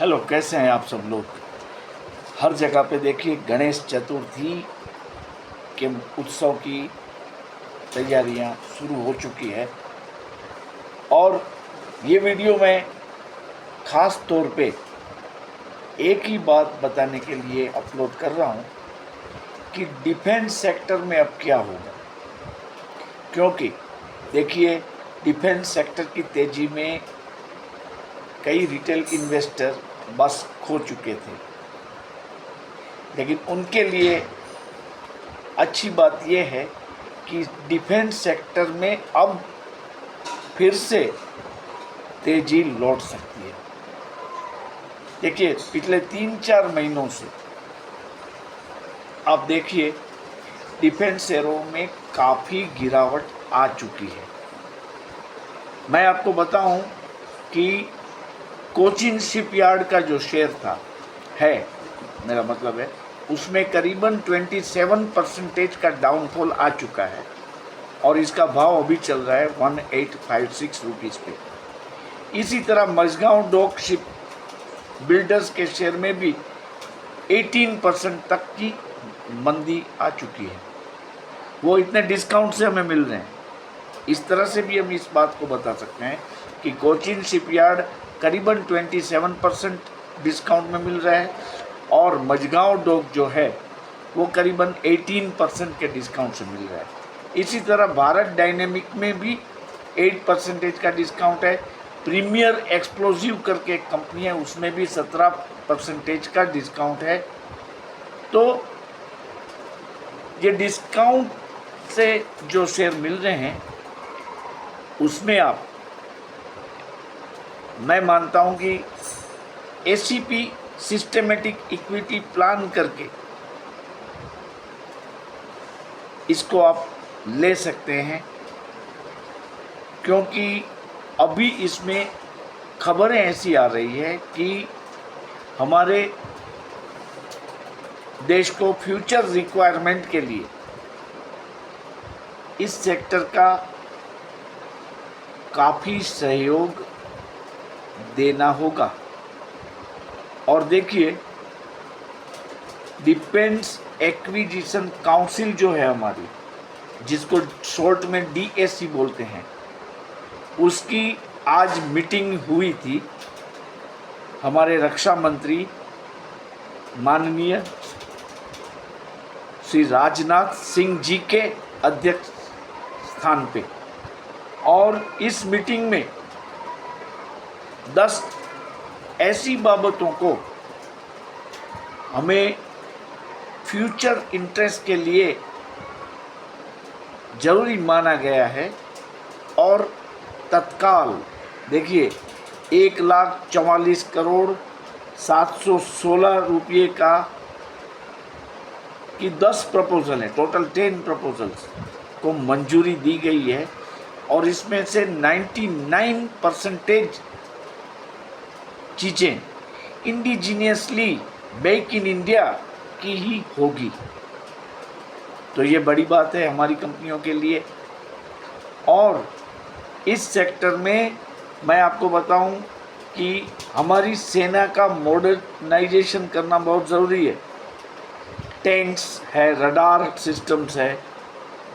Hello, कैसे हैं आप सब लोग। हर जगह पे देखिए गणेश चतुर्थी के उत्सव की तैयारियां शुरू हो चुकी है और ये वीडियो मैं ख़ास तौर पे एक ही बात बताने के लिए अपलोड कर रहा हूँ कि डिफेंस सेक्टर में अब क्या होगा। क्योंकि देखिए डिफेंस सेक्टर की तेज़ी में कई रिटेल इन्वेस्टर बस खो चुके थे, लेकिन उनके लिए अच्छी बात यह है कि डिफेंस सेक्टर में अब फिर से तेजी लौट सकती है। देखिए पिछले 3-4 महीनों से आप देखिए डिफेंस शेयरों में काफ़ी गिरावट आ चुकी है। मैं आपको बताऊं कि कोचिन शिपयार्ड का जो शेयर था मेरा मतलब है उसमें करीबन 27% का डाउनफॉल आ चुका है और इसका भाव अभी चल रहा है 1856 रुपीज़ पे। इसी तरह मझगांव डॉक शिप बिल्डर्स के शेयर में भी 18% तक की मंदी आ चुकी है। वो इतने डिस्काउंट से हमें मिल रहे हैं। इस तरह से भी हम इस बात को बता सकते हैं कि कोचिन शिपयार्ड करीबन 27% डिस्काउंट में मिल रहा है और मझगांव डॉक जो है वो करीबन 18% के डिस्काउंट से मिल रहा है। इसी तरह भारत डायनेमिक में भी 8% का डिस्काउंट है। प्रीमियर एक्सप्लोजिव करके एक कंपनी है, उसमें भी 17% का डिस्काउंट है। तो ये डिस्काउंट से जो शेयर मिल रहे हैं उसमें मैं मानता हूं कि एसीपी सिस्टेमेटिक इक्विटी प्लान करके इसको आप ले सकते हैं, क्योंकि अभी इसमें खबरें ऐसी आ रही है कि हमारे देश को फ्यूचर रिक्वायरमेंट के लिए इस सेक्टर का काफ़ी सहयोग देना होगा। और देखिए डिफेंस एक्विजिशन काउंसिल जो है हमारी, जिसको शॉर्ट में डीएसी बोलते हैं, उसकी आज मीटिंग हुई थी। हमारे रक्षा मंत्री माननीय श्री राजनाथ सिंह जी के अध्यक्ष स्थान पे, और इस मीटिंग में 10 ऐसी बाबतों को हमें फ्यूचर इंटरेस्ट के लिए जरूरी माना गया है। और तत्काल देखिए 1,44,716 रुपये की 10 प्रपोजल है, टोटल 10 प्रपोजल्स को मंजूरी दी गई है और इसमें से 99% चीज़ें इंडिजीनियसली मेक इन इंडिया की ही होगी। तो ये बड़ी बात है हमारी कंपनियों के लिए। और इस सेक्टर में मैं आपको बताऊं कि हमारी सेना का मॉडर्नाइजेशन करना बहुत ज़रूरी है। टैंक्स है, रडार सिस्टम्स है,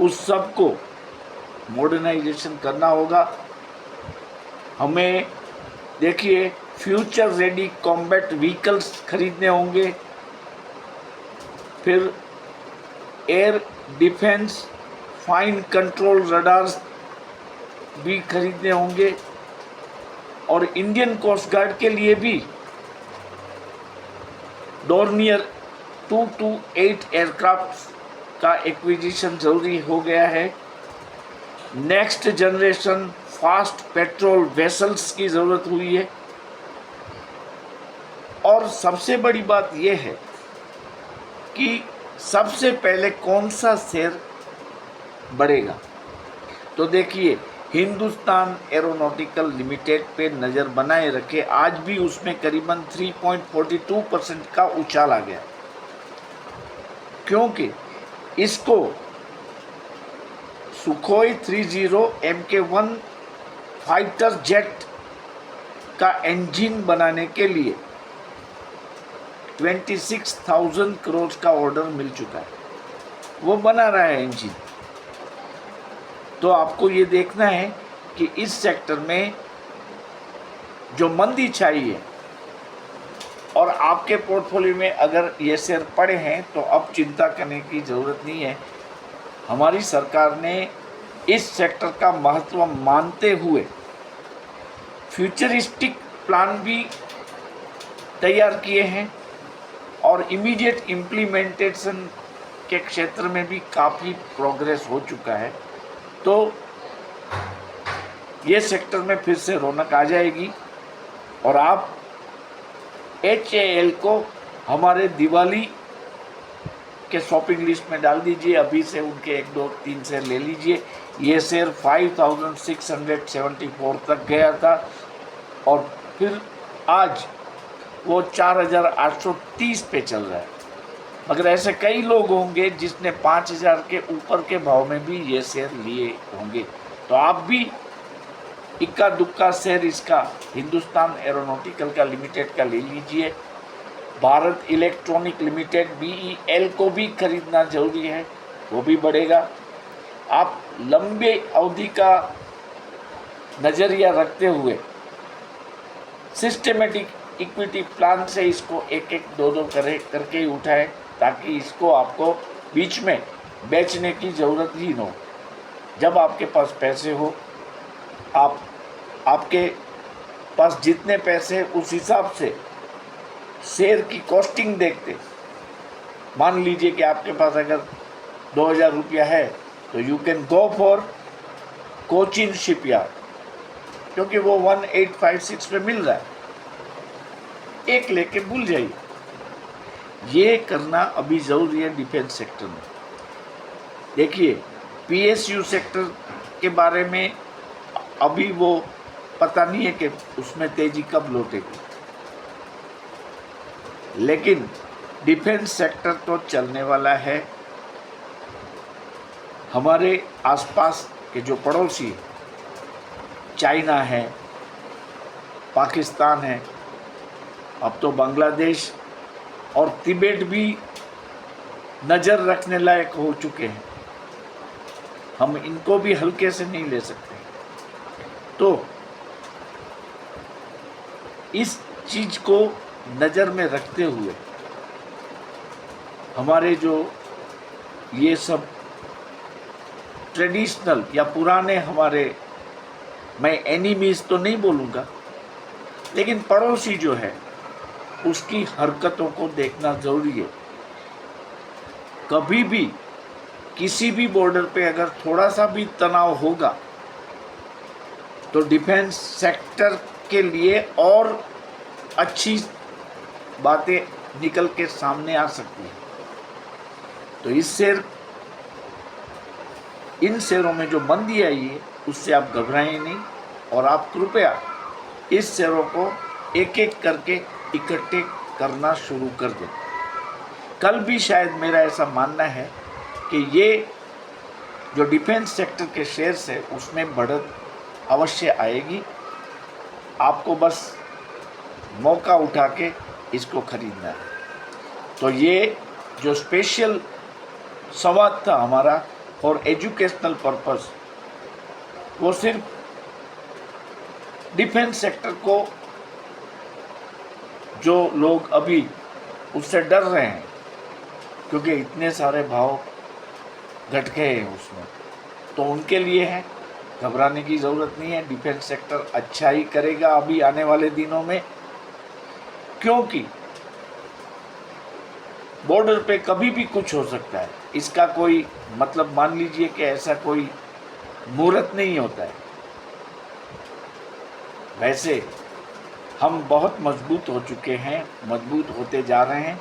उस सब को मॉडर्नाइजेशन करना होगा। हमें देखिए फ्यूचर रेडी कॉम्बैट व्हीकल्स खरीदने होंगे, फिर air defence fine control radars भी खरीदने होंगे और इंडियन कोस्ट गार्ड के लिए भी डॉर्नियर 228 एयरक्राफ्ट का एक्विजिशन जरूरी हो गया है। Next generation fast patrol vessels की ज़रूरत हुई है। और सबसे बड़ी बात यह है कि सबसे पहले कौन सा शेयर बढ़ेगा। तो देखिए हिंदुस्तान एरोनॉटिकल लिमिटेड पे नज़र बनाए रखे। आज भी उसमें करीबन 3.42% का उछाल आ गया, क्योंकि इसको सुखोई 30 MK1 फाइटर जेट का इंजन बनाने के लिए 26,000 करोड़ का ऑर्डर मिल चुका है, वो बना रहा है इंजन। तो आपको ये देखना है कि इस सेक्टर में जो मंदी छाई है और आपके पोर्टफोलियो में अगर ये शेयर पड़े हैं तो अब चिंता करने की ज़रूरत नहीं है। हमारी सरकार ने इस सेक्टर का महत्व मानते हुए फ्यूचरिस्टिक प्लान भी तैयार किए हैं और इमीडिएट इम्प्लीमेंटेशन के क्षेत्र में भी काफ़ी प्रोग्रेस हो चुका है। तो ये सेक्टर में फिर से रौनक आ जाएगी और आप HAL को हमारे दिवाली के शॉपिंग लिस्ट में डाल दीजिए। अभी से उनके 1, 2, 3 शेयर ले लीजिए। ये शेयर 5,674 तक गया था और फिर आज वो 4,830 पे चल रहा है। मगर ऐसे कई लोग होंगे जिसने 5,000 के ऊपर के भाव में भी ये शेयर लिए होंगे। तो आप भी इक्का दुक्का शेयर इसका हिंदुस्तान एरोनॉटिकल का लिमिटेड का ले लीजिए। भारत इलेक्ट्रॉनिक लिमिटेड BEL को भी खरीदना जरूरी है, वो भी बढ़ेगा। आप लंबे अवधि का नज़रिया रखते हुए सिस्टेमेटिक इक्विटी प्लान से इसको 1-1, 2-2 करके ही उठाएं, ताकि इसको आपको बीच में बेचने की ज़रूरत ही न हो। जब आपके पास पैसे हो, आपके पास जितने पैसे उस हिसाब से शेयर की कॉस्टिंग देखते, मान लीजिए कि आपके पास अगर 2,000 रुपया है तो you can go for Cochin shipyard, क्योंकि वो 1856 पे मिल रहा है। एक लेके भूल जाइए। ये करना अभी ज़रूरी है डिफेंस सेक्टर में। देखिए PSU सेक्टर के बारे में अभी वो पता नहीं है कि उसमें तेजी कब लौटेगी, लेकिन डिफेंस सेक्टर तो चलने वाला है। हमारे आसपास के जो पड़ोसी हैं, चाइना है, पाकिस्तान है, अब तो बांग्लादेश और तिब्बत भी नज़र रखने लायक हो चुके हैं। हम इनको भी हल्के से नहीं ले सकते। तो इस चीज़ को नज़र में रखते हुए हमारे जो ये सब ट्रेडिशनल या पुराने हमारे, मैं एनिमीज तो नहीं बोलूँगा, लेकिन पड़ोसी जो है उसकी हरकतों को देखना ज़रूरी है। कभी भी किसी भी बॉर्डर पे अगर थोड़ा सा भी तनाव होगा तो डिफेंस सेक्टर के लिए और अच्छी बातें निकल के सामने आ सकती हैं। तो इन शेयरों में जो मंदी आई है उससे आप घबराएं नहीं और आप कृपया इस शेयरों को एक एक करके इकट्ठे करना शुरू कर दें। कल भी शायद मेरा ऐसा मानना है कि ये जो डिफेंस सेक्टर के शेयर्स है उसमें बढ़त अवश्य आएगी। आपको बस मौका उठा के इसको खरीदना है। तो ये जो स्पेशल संवाद था हमारा फॉर एजुकेशनल पर्पस, वो सिर्फ डिफेंस सेक्टर को, जो लोग अभी उससे डर रहे हैं क्योंकि इतने सारे भाव घट गए हैं उसमें, तो उनके लिए है, घबराने की ज़रूरत नहीं है। डिफेंस सेक्टर अच्छा ही करेगा अभी आने वाले दिनों में, क्योंकि बॉर्डर पे कभी भी कुछ हो सकता है। इसका कोई मतलब, मान लीजिए कि ऐसा कोई मुहूर्त नहीं होता है। वैसे हम बहुत मजबूत हो चुके हैं, मजबूत होते जा रहे हैं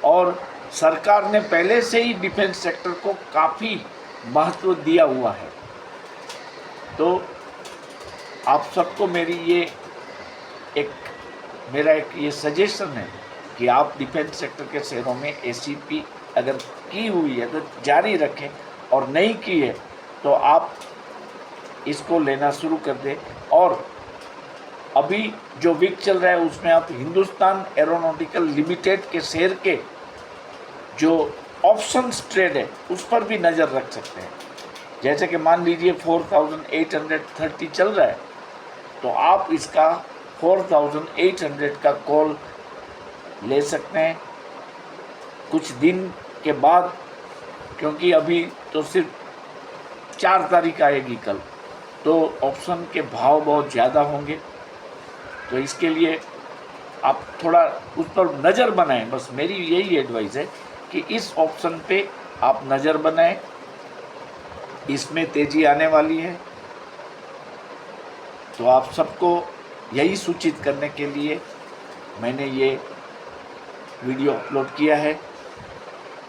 और सरकार ने पहले से ही डिफेंस सेक्टर को काफ़ी महत्व दिया हुआ है। तो आप सबको मेरा एक ये सजेशन है कि आप डिफेंस सेक्टर के शेयरों में SIP अगर की हुई है तो जारी रखें, और नहीं की है तो आप इसको लेना शुरू कर दें। और अभी जो वीक चल रहा है उसमें आप हिंदुस्तान एरोनॉटिकल लिमिटेड के शेयर के जो ऑप्शंस ट्रेड है उस पर भी नज़र रख सकते हैं। जैसे कि मान लीजिए 4830 चल रहा है, तो आप इसका 4800 का कॉल ले सकते हैं कुछ दिन के बाद, क्योंकि अभी तो सिर्फ 4 तारीख आएगी कल, तो ऑप्शन के भाव बहुत ज़्यादा होंगे। तो इसके लिए आप थोड़ा उस पर नज़र बनाएं, बस मेरी यही एडवाइस है कि इस ऑप्शन पे आप नज़र बनाएं, इसमें तेज़ी आने वाली है। तो आप सबको यही सूचित करने के लिए मैंने ये वीडियो अपलोड किया है।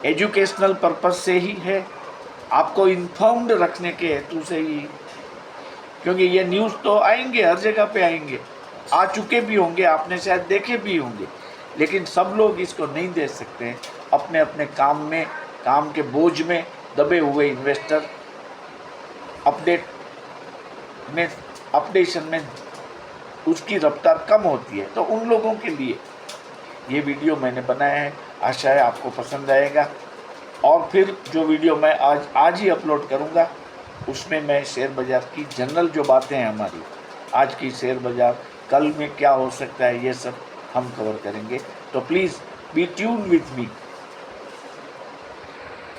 एजुकेशनल पर्पस से ही है, आपको इन्फॉर्म्ड रखने के हेतु से ही, क्योंकि ये न्यूज़ तो आएंगे, हर जगह पे आएंगे, आ चुके भी होंगे, आपने शायद देखे भी होंगे, लेकिन सब लोग इसको नहीं देख सकते हैं। अपने अपने काम में, काम के बोझ में दबे हुए इन्वेस्टर अपडेशन में उसकी रफ्तार कम होती है, तो उन लोगों के लिए ये वीडियो मैंने बनाया है। आशा है आपको पसंद आएगा। और फिर जो वीडियो मैं आज ही अपलोड करूँगा उसमें मैं शेयर बाज़ार की जनरल जो बातें हैं हमारी, आज की शेयर बाज़ार, कल में क्या हो सकता है, ये सब हम कवर करेंगे। तो please be tune with me.